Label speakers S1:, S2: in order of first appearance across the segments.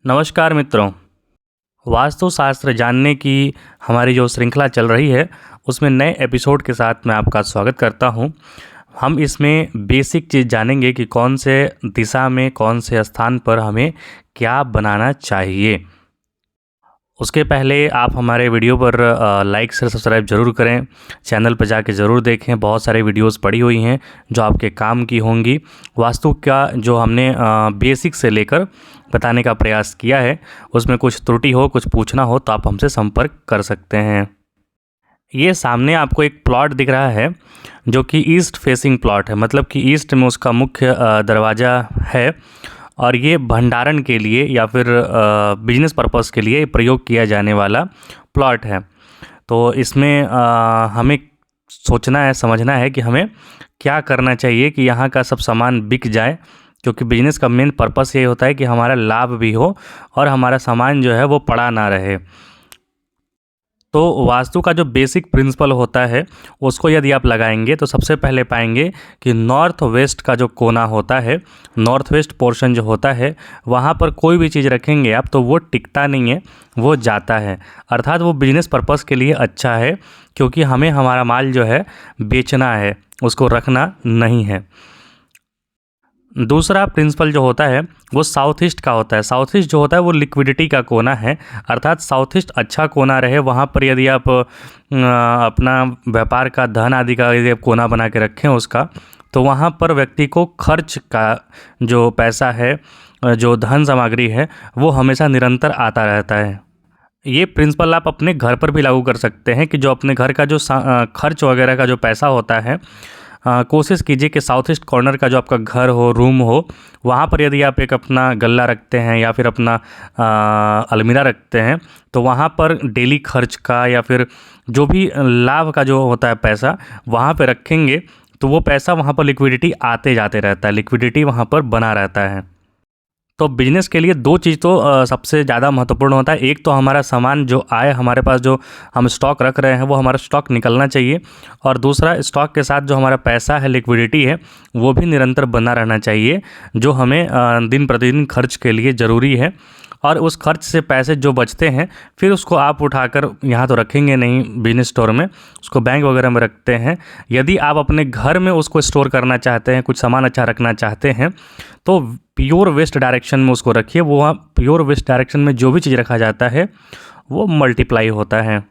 S1: नमस्कार मित्रों। वास्तुशास्त्र जानने की हमारी जो श्रृंखला चल रही है उसमें नए एपिसोड के साथ मैं आपका स्वागत करता हूं। हम इसमें बेसिक चीज़ जानेंगे कि कौन से दिशा में कौन से स्थान पर हमें क्या बनाना चाहिए। उसके पहले आप हमारे वीडियो पर लाइक से सब्सक्राइब ज़रूर करें। चैनल पर जाके ज़रूर देखें, बहुत सारे वीडियोस पड़ी हुई हैं जो आपके काम की होंगी। वास्तु का जो हमने बेसिक से लेकर बताने का प्रयास किया है, उसमें कुछ त्रुटि हो, कुछ पूछना हो तो आप हमसे संपर्क कर सकते हैं। ये सामने आपको एक प्लॉट दिख रहा है जो कि ईस्ट फेसिंग प्लॉट है, मतलब कि ईस्ट में उसका मुख्य दरवाज़ा है और ये भंडारण के लिए या फिर बिजनेस पर्पस के लिए प्रयोग किया जाने वाला प्लॉट है। तो इसमें हमें सोचना है, समझना है कि हमें क्या करना चाहिए कि यहाँ का सब सामान बिक जाए, क्योंकि बिजनेस का मेन पर्पस ये होता है कि हमारा लाभ भी हो और हमारा सामान जो है वो पड़ा ना रहे। तो वास्तु का जो बेसिक प्रिंसिपल होता है उसको यदि आप लगाएंगे तो सबसे पहले पाएंगे कि नॉर्थ वेस्ट का जो कोना होता है, नॉर्थ वेस्ट पोर्शन जो होता है, वहाँ पर कोई भी चीज़ रखेंगे आप तो वो टिकता नहीं है, वो जाता है। अर्थात वो बिजनेस पर्पस के लिए अच्छा है, क्योंकि हमें हमारा माल जो है बेचना है, उसको रखना नहीं है। दूसरा प्रिंसिपल जो होता है वो साउथ ईस्ट का होता है। साउथ ईस्ट जो होता है वो लिक्विडिटी का कोना है, अर्थात साउथ ईस्ट अच्छा कोना रहे। वहाँ पर यदि आप अपना व्यापार का, धन आदि का यदि आप कोना बना के रखें उसका, तो वहाँ पर व्यक्ति को खर्च का जो पैसा है, जो धन सामग्री है, वो हमेशा निरंतर आता रहता है। ये प्रिंसिपल आप अपने घर पर भी लागू कर सकते हैं कि जो अपने घर का जो खर्च वगैरह का जो पैसा होता है, कोशिश कीजिए कि साउथ ईस्ट कॉर्नर का जो आपका घर हो, रूम हो, वहाँ पर यदि आप एक अपना गल्ला रखते हैं या फिर अपना अलमीरा रखते हैं, तो वहाँ पर डेली खर्च का या फिर जो भी लाभ का जो होता है पैसा वहाँ पे रखेंगे तो वो पैसा वहाँ पर लिक्विडिटी आते जाते रहता है, लिक्विडिटी वहाँ पर बना रहता है। तो बिजनेस के लिए दो चीज़ तो सबसे ज़्यादा महत्वपूर्ण होता है। एक तो हमारा सामान जो आए, हमारे पास जो हम स्टॉक रख रहे हैं वो हमारा स्टॉक निकलना चाहिए, और दूसरा स्टॉक के साथ जो हमारा पैसा है, लिक्विडिटी है, वो भी निरंतर बना रहना चाहिए, जो हमें दिन प्रतिदिन खर्च के लिए ज़रूरी है। और उस खर्च से पैसे जो बचते हैं फिर उसको आप उठाकर यहाँ तो रखेंगे नहीं बिजनेस स्टोर में, उसको बैंक वगैरह में रखते हैं। यदि आप अपने घर में उसको स्टोर करना चाहते हैं, कुछ सामान अच्छा रखना चाहते हैं, तो प्योर वेस्ट डायरेक्शन में उसको रखिए। वो प्योर वेस्ट डायरेक्शन में जो भी चीज़ रखा जाता है वो मल्टीप्लाई होता है।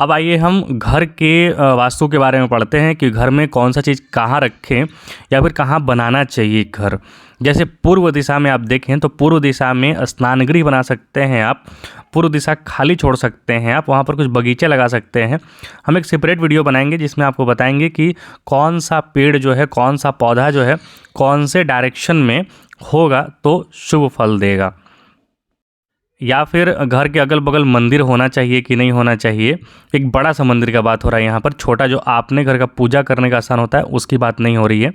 S1: अब आइए हम घर के वास्तु के बारे में पढ़ते हैं कि घर में कौन सा चीज़ कहाँ रखें या फिर कहाँ बनाना चाहिए घर। जैसे पूर्व दिशा में आप देखें तो पूर्व दिशा में स्नान गृह बना सकते हैं आप, पूर्व दिशा खाली छोड़ सकते हैं आप, वहाँ पर कुछ बगीचे लगा सकते हैं। हम एक सेपरेट वीडियो बनाएंगे जिसमें आपको बताएंगे कि कौन सा पेड़ जो है, कौन सा पौधा जो है, कौन से डायरेक्शन में होगा तो शुभ फल देगा। या फिर घर के अगल बगल मंदिर होना चाहिए कि नहीं होना चाहिए। एक बड़ा सा मंदिर का बात हो रहा है यहाँ पर, छोटा जो आपने घर का पूजा करने का स्थान होता है उसकी बात नहीं हो रही है।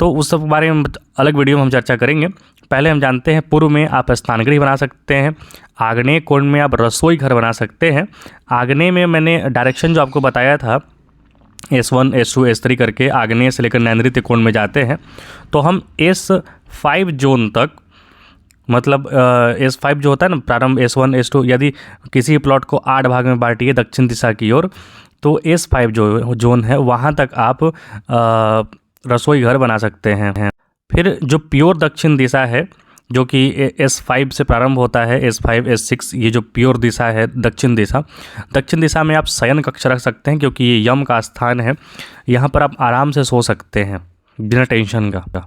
S1: तो उस सब बारे में अलग वीडियो में हम चर्चा करेंगे। पहले हम जानते हैं पूर्व में आप स्नान गृह बना सकते हैं, आग्नेय कोण में आप रसोई घर बना सकते हैं। आग्नेय में मैंने डायरेक्शन जो आपको बताया था S1, S2, S3 करके आग्नेय से लेकर नैऋत्य कोण में जाते हैं, तो हम S5 जोन तक, मतलब S5 जो होता है ना, प्रारंभ S1, S2, यदि किसी प्लॉट को 8 भाग में बांटिए दक्षिण दिशा की ओर, तो S5 जो जोन है वहाँ तक आप रसोई घर बना सकते हैं। फिर जो प्योर दक्षिण दिशा है, जो कि S5 से प्रारंभ होता है, S5, S6, ये जो प्योर दिशा है दक्षिण दिशा, दक्षिण दिशा में आप शयन कक्ष रख सकते हैं, क्योंकि ये यम का स्थान है। यहाँ पर आप आराम से सो सकते हैं बिना टेंशन का।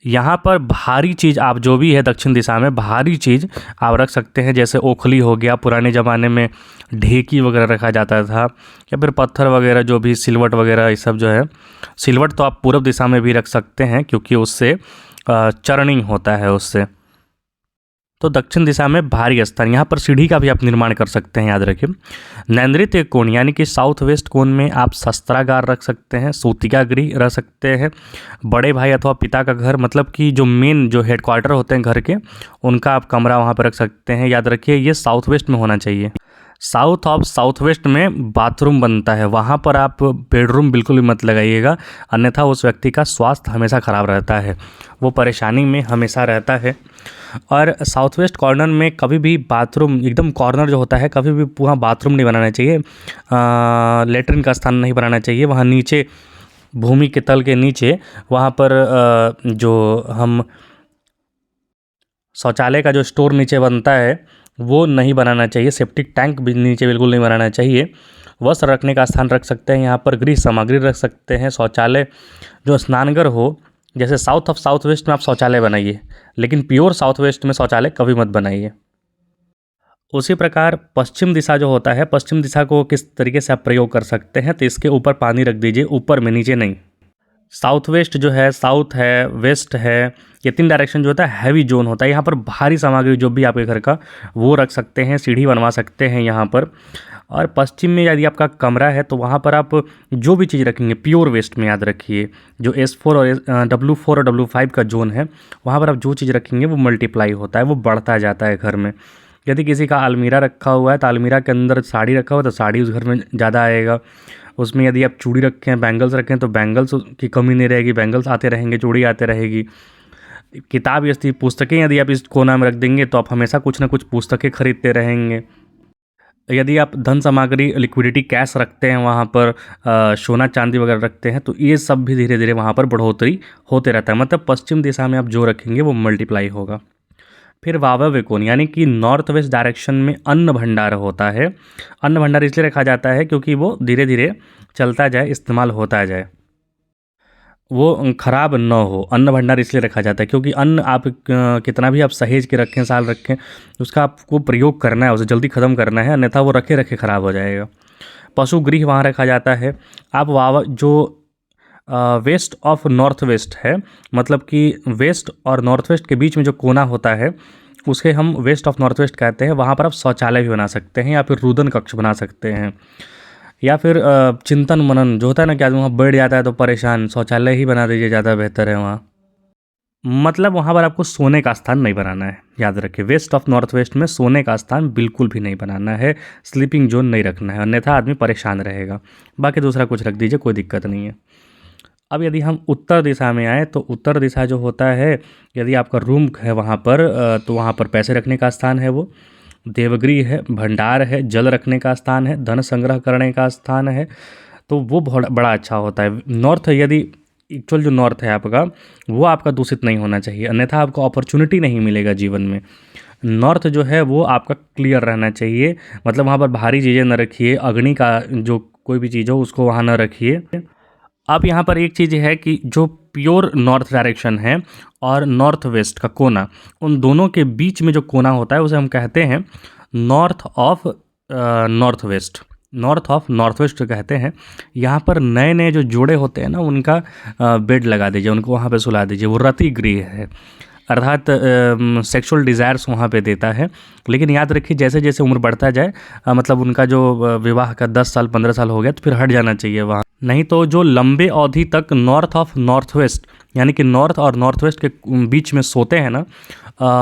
S1: यहाँ पर भारी चीज़ आप जो भी है दक्षिण दिशा में भारी चीज़ आप रख सकते हैं, जैसे ओखली हो गया, पुराने ज़माने में ढेकी वगैरह रखा जाता था, या फिर पत्थर वगैरह जो भी सिलवट वगैरह, ये सब जो है। सिलवट तो आप पूर्व दिशा में भी रख सकते हैं क्योंकि उससे चर्निंग होता है उससे। तो दक्षिण दिशा में भारी स्थान, यहाँ पर सीढ़ी का भी आप निर्माण कर सकते हैं, याद रखिए। नैऋत्य कोण यानी कि साउथ वेस्ट कोण में आप शस्त्रागार रख सकते हैं, सूतिका गृह रख सकते हैं, बड़े भाई अथवा पिता का घर, मतलब कि जो मेन जो हेडक्वार्टर होते हैं घर के, उनका आप कमरा वहाँ पर रख सकते हैं। याद रखिए ये साउथ वेस्ट में होना चाहिए। साउथ ऑफ साउथ वेस्ट में बाथरूम बनता है, वहाँ पर आप बेडरूम बिल्कुल भी मत लगाइएगा, अन्यथा उस व्यक्ति का स्वास्थ्य हमेशा ख़राब रहता है, वो परेशानी में हमेशा रहता है। और साउथ वेस्ट कॉर्नर में कभी भी बाथरूम एकदम कॉर्नर जो होता है कभी भी वहाँ बाथरूम नहीं बनाना चाहिए, लेटरिन का स्थान नहीं बनाना चाहिए। वहाँ नीचे भूमि के तल के नीचे वहाँ पर जो हम शौचालय का जो स्टोर नीचे बनता है वो नहीं बनाना चाहिए। सेप्टिक टैंक भी नीचे बिल्कुल नहीं बनाना चाहिए। वस्त्र रखने का स्थान रख सकते हैं, यहाँ पर गृह सामग्री रख सकते हैं। शौचालय जो स्नानघर हो, जैसे साउथ वेस्ट में आप शौचालय बनाइए, लेकिन प्योर साउथ वेस्ट में शौचालय कभी मत बनाइए। उसी प्रकार पश्चिम दिशा जो होता है, पश्चिम दिशा को किस तरीके से आप प्रयोग कर सकते हैं, तो इसके ऊपर पानी रख दीजिए, ऊपर में, नीचे नहीं। साउथ वेस्ट जो है, साउथ है, वेस्ट है, ये 3 डायरेक्शन जो होता है हैवी जोन होता है। यहाँ पर भारी सामग्री जो भी आपके घर का वो रख सकते हैं, सीढ़ी बनवा सकते हैं यहाँ पर। और पश्चिम में यदि आपका कमरा है तो वहाँ पर आप जो भी चीज़ रखेंगे प्योर वेस्ट में, याद रखिए जो S4 और W4 और W5 का जोन है वहाँ पर आप जो चीज़ रखेंगे वो मल्टीप्लाई होता है, वो बढ़ता जाता है घर में। यदि किसी का अलमीरा रखा हुआ है तो अलमीरा के अंदर साड़ी रखा हुआ है तो साड़ी उस घर में ज़्यादा आएगा। उसमें यदि आप चूड़ी रखें, बैंगल्स रखें तो बैंगल्स की कमी नहीं रहेगी, बैंगल्स आते रहेंगे, चूड़ी आते रहेगी। किताब यदि पुस्तकें यदि आप इस कोना में रख देंगे तो आप हमेशा कुछ ना कुछ पुस्तकें खरीदते रहेंगे। यदि आप धन सामग्री लिक्विडिटी कैश रखते हैं वहाँ पर, सोना चांदी वगैरह रखते हैं, तो ये सब भी धीरे धीरे वहाँ पर बढ़ोतरी होते रहता है। मतलब पश्चिम दिशा में आप जो रखेंगे वो मल्टीप्लाई होगा। फिर वायव्य कोण यानी कि नॉर्थ वेस्ट डायरेक्शन में अन्न भंडार होता है। अन्न भंडार इसलिए रखा जाता है क्योंकि वो धीरे धीरे चलता जाए, इस्तेमाल होता जाए, वो खराब न हो। अन्न भंडार इसलिए रखा जाता है क्योंकि अन्न आप कितना भी आप सहेज के रखें, साल रखें, उसका आपको प्रयोग करना है, उसे जल्दी ख़त्म करना है, अन्यथा वो रखे रखे ख़राब हो जाएगा। पशु गृह वहाँ रखा जाता है। आप जो वेस्ट ऑफ नॉर्थ वेस्ट है, मतलब कि वेस्ट और नॉर्थ वेस्ट के बीच में जो कोना होता है उसे हम वेस्ट ऑफ नॉर्थ वेस्ट कहते हैं। वहाँ पर आप शौचालय भी बना सकते हैं या फिर रुदन कक्ष बना सकते हैं, या फिर चिंतन मनन जो होता है ना कि आदमी वहाँ बैठ जाता है तो परेशान, शौचालय ही बना दीजिए, ज़्यादा बेहतर है वहाँ। मतलब वहाँ पर आपको सोने का स्थान नहीं बनाना है, याद रखिए। वेस्ट ऑफ नॉर्थ वेस्ट में सोने का स्थान बिल्कुल भी नहीं बनाना है, स्लीपिंग जोन नहीं रखना है, अन्यथा आदमी परेशान रहेगा। बाकी दूसरा कुछ रख दीजिए, कोई दिक्कत नहीं है। अब यदि हम उत्तर दिशा में आए तो उत्तर दिशा जो होता है, यदि आपका रूम है वहाँ पर तो वहाँ पर पैसे रखने का स्थान है, वो देवगृह है, भंडार है, जल रखने का स्थान है, धन संग्रह करने का स्थान है, तो वो बहुत बड़ा अच्छा होता है। नॉर्थ यदि एक्चुअल जो नॉर्थ है आपका वो आपका दूषित नहीं होना चाहिए, अन्यथा आपको अपॉर्चुनिटी नहीं मिलेगा जीवन में। नॉर्थ जो है वो आपका क्लियर रहना चाहिए, मतलब वहाँ पर भारी चीज़ें न रखिए, अग्नि का जो कोई भी चीज़ हो उसको वहाँ न रखिए। अब यहाँ पर एक चीज़ है कि जो प्योर नॉर्थ डायरेक्शन है और नॉर्थ वेस्ट का कोना, उन दोनों के बीच में जो कोना होता है उसे हम कहते हैं north of north west. North of north west कहते हैं। यहाँ पर नए नए जो जोड़े होते हैं ना उनका बेड लगा दीजिए, उनको वहाँ पे सुला दीजिए, वो रति गृह है, अर्थात सेक्सुअल डिज़ायर्स वहाँ पे देता है। लेकिन याद रखिए जैसे जैसे उम्र बढ़ता जाए, मतलब उनका जो विवाह का 10 साल 15 साल हो गया तो फिर हट जाना चाहिए वहाँ, नहीं तो जो लंबे अवधि तक नॉर्थ ऑफ नॉर्थ वेस्ट यानी कि नॉर्थ और नॉर्थ वेस्ट के बीच में सोते हैं ना,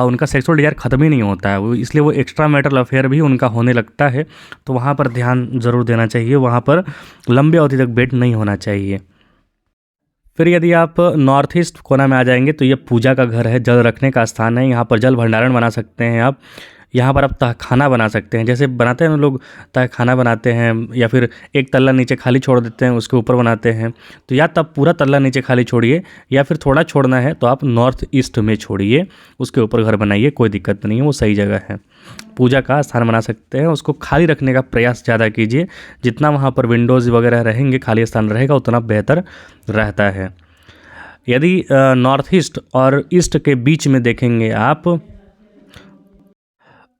S1: उनका सेक्सुअल डिज़ायर ख़त्म ही नहीं होता है, वो इसलिए वो एक्स्ट्रा मैरिटल अफेयर भी उनका होने लगता है। तो वहाँ पर ध्यान ज़रूर देना चाहिए, वहाँ पर लंबे अवधि तक बेड नहीं होना चाहिए। फिर यदि आप नॉर्थ ईस्ट कोना में आ जाएंगे तो ये पूजा का घर है, जल रखने का स्थान है। यहाँ पर जल भंडारण बना सकते हैं आप। यहाँ पर आप तहखाना बना सकते हैं, जैसे बनाते हैं लोग तहखाना बनाते हैं, या फिर एक तल्ला नीचे खाली छोड़ देते हैं उसके ऊपर बनाते हैं। तो या तब पूरा तल्ला नीचे खाली छोड़िए, या फिर थोड़ा छोड़ना है तो आप नॉर्थ ईस्ट में छोड़िए, उसके ऊपर घर बनाइए, कोई दिक्कत नहीं है, वो सही जगह है। पूजा का स्थान बना सकते हैं, उसको खाली रखने का प्रयास ज़्यादा कीजिए। जितना वहाँ पर विंडोज़ वगैरह रहेंगे, खाली स्थान रहेगा, उतना बेहतर रहता है। यदि नॉर्थ ईस्ट और ईस्ट के बीच में देखेंगे आप,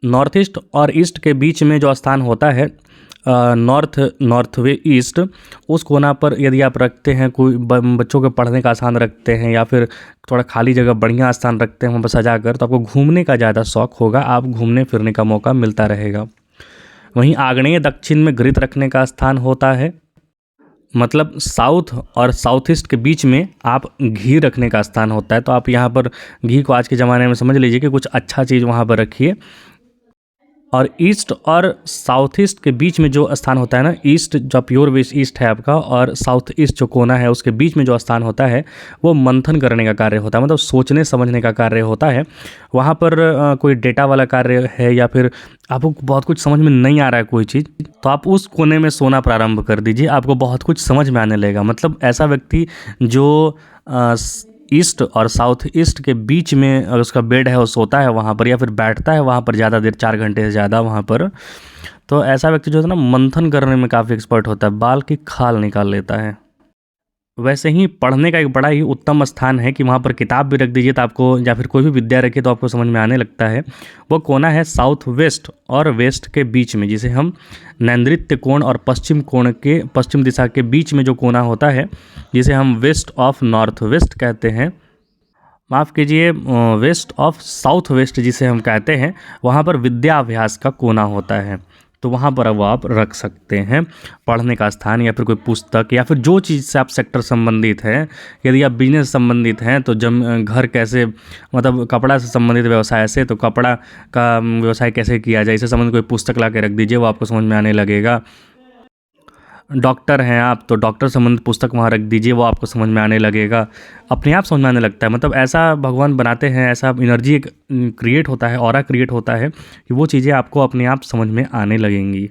S1: नॉर्थ ईस्ट और ईस्ट के बीच में जो स्थान होता है नॉर्थ वे ईस्ट, उस कोना पर यदि आप रखते हैं, कोई बच्चों के पढ़ने का स्थान रखते हैं, या फिर थोड़ा खाली जगह बढ़िया स्थान रखते हैं वहाँ पर सजा कर, तो आपको घूमने का ज़्यादा शौक होगा, आप घूमने फिरने का मौका मिलता रहेगा। वहीं आग्नेय दक्षिण में घृत रखने का स्थान होता है, मतलब साउथ और साउथ ईस्ट के बीच में आप घी रखने का स्थान होता है। तो आप यहाँ पर घी को आज के ज़माने में समझ लीजिए कि कुछ अच्छा चीज़ वहाँ पर रखिए। और ईस्ट और साउथ ईस्ट के बीच में जो स्थान होता है ना, ईस्ट जो प्योर वेस्ट ईस्ट है आपका, और साउथ ईस्ट जो कोना है उसके बीच में जो स्थान होता है वो मंथन करने का कार्य होता है, मतलब सोचने समझने का कार्य होता है। वहाँ पर कोई डेटा वाला कार्य है या फिर आपको बहुत कुछ समझ में नहीं आ रहा है कोई चीज़, तो आप उस कोने में सोना प्रारंभ कर दीजिए, आपको बहुत कुछ समझ में आने लगेगा। मतलब ऐसा व्यक्ति जो ईस्ट और साउथ ईस्ट के बीच में अगर उसका बेड है वो सोता है वहाँ पर या फिर बैठता है वहाँ पर ज़्यादा देर 4 घंटे से ज़्यादा वहाँ पर, तो ऐसा व्यक्ति जो है ना मंथन करने में काफ़ी एक्सपर्ट होता है, बाल की खाल निकाल लेता है। वैसे ही पढ़ने का एक बड़ा ही उत्तम स्थान है कि वहाँ पर किताब भी रख दीजिए तो आपको, या फिर कोई भी विद्या रखिए तो आपको समझ में आने लगता है। वो कोना है साउथ वेस्ट और वेस्ट के बीच में, जिसे हम नैऋत्य कोण और पश्चिम कोण के पश्चिम दिशा के बीच में जो कोना होता है, जिसे हम वेस्ट ऑफ नॉर्थ वेस्ट कहते हैं, माफ़ कीजिए वेस्ट ऑफ साउथ वेस्ट जिसे हम कहते हैं, वहाँ पर विद्याभ्यास का कोना होता है। तो वहाँ पर अब आप रख सकते हैं पढ़ने का स्थान, या फिर कोई पुस्तक, या फिर जो चीज़ से आप सेक्टर संबंधित हैं। यदि आप बिजनेस संबंधित हैं तो घर कैसे, मतलब कपड़ा से संबंधित व्यवसाय से, तो कपड़ा का व्यवसाय कैसे किया जाए, इससे संबंधित कोई पुस्तक ला के रख दीजिए, वो आपको समझ में आने लगेगा। डॉक्टर हैं आप तो डॉक्टर संबंधित पुस्तक वहाँ रख दीजिए, वो आपको समझ में आने लगेगा, अपने आप समझ में आने लगता है। मतलब ऐसा भगवान बनाते हैं, ऐसा एनर्जी एक क्रिएट होता है, ऑरा क्रिएट होता है कि वो चीज़ें आपको अपने आप समझ में आने लगेंगी।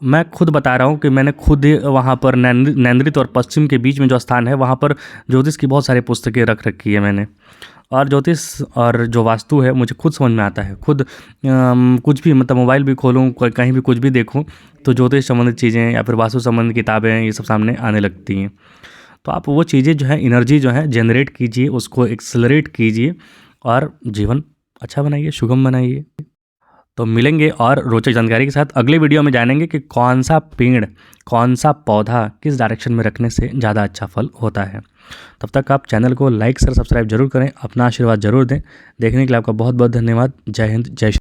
S1: मैं खुद बता रहा हूँ कि मैंने खुद वहाँ पर नैऋत्य और पश्चिम के बीच में जो स्थान है वहाँ पर ज्योतिष की बहुत सारी पुस्तकें रख रखी है मैंने, और ज्योतिष और जो वास्तु है मुझे खुद समझ में आता है। खुद कुछ भी, मतलब मोबाइल भी खोलूँ, कहीं भी कुछ भी देखूँ तो ज्योतिष संबंधित चीज़ें या फिर वास्तु संबंधित किताबें ये सब सामने आने लगती हैं। तो आप वो चीज़ें जो है, एनर्जी जो है जनरेट कीजिए, उसको एक्सेलरेट कीजिए और जीवन अच्छा बनाइए, सुगम बनाइए। तो मिलेंगे और रोचक जानकारी के साथ अगले वीडियो में, जानेंगे कि कौन सा पेड़, कौन सा पौधा किस डायरेक्शन में रखने से ज़्यादा अच्छा फल होता है। तब तक आप चैनल को लाइक शेयर सब्सक्राइब जरूर करें, अपना आशीर्वाद जरूर दें। देखने के लिए आपका बहुत बहुत धन्यवाद। जय हिंद, जय श्री।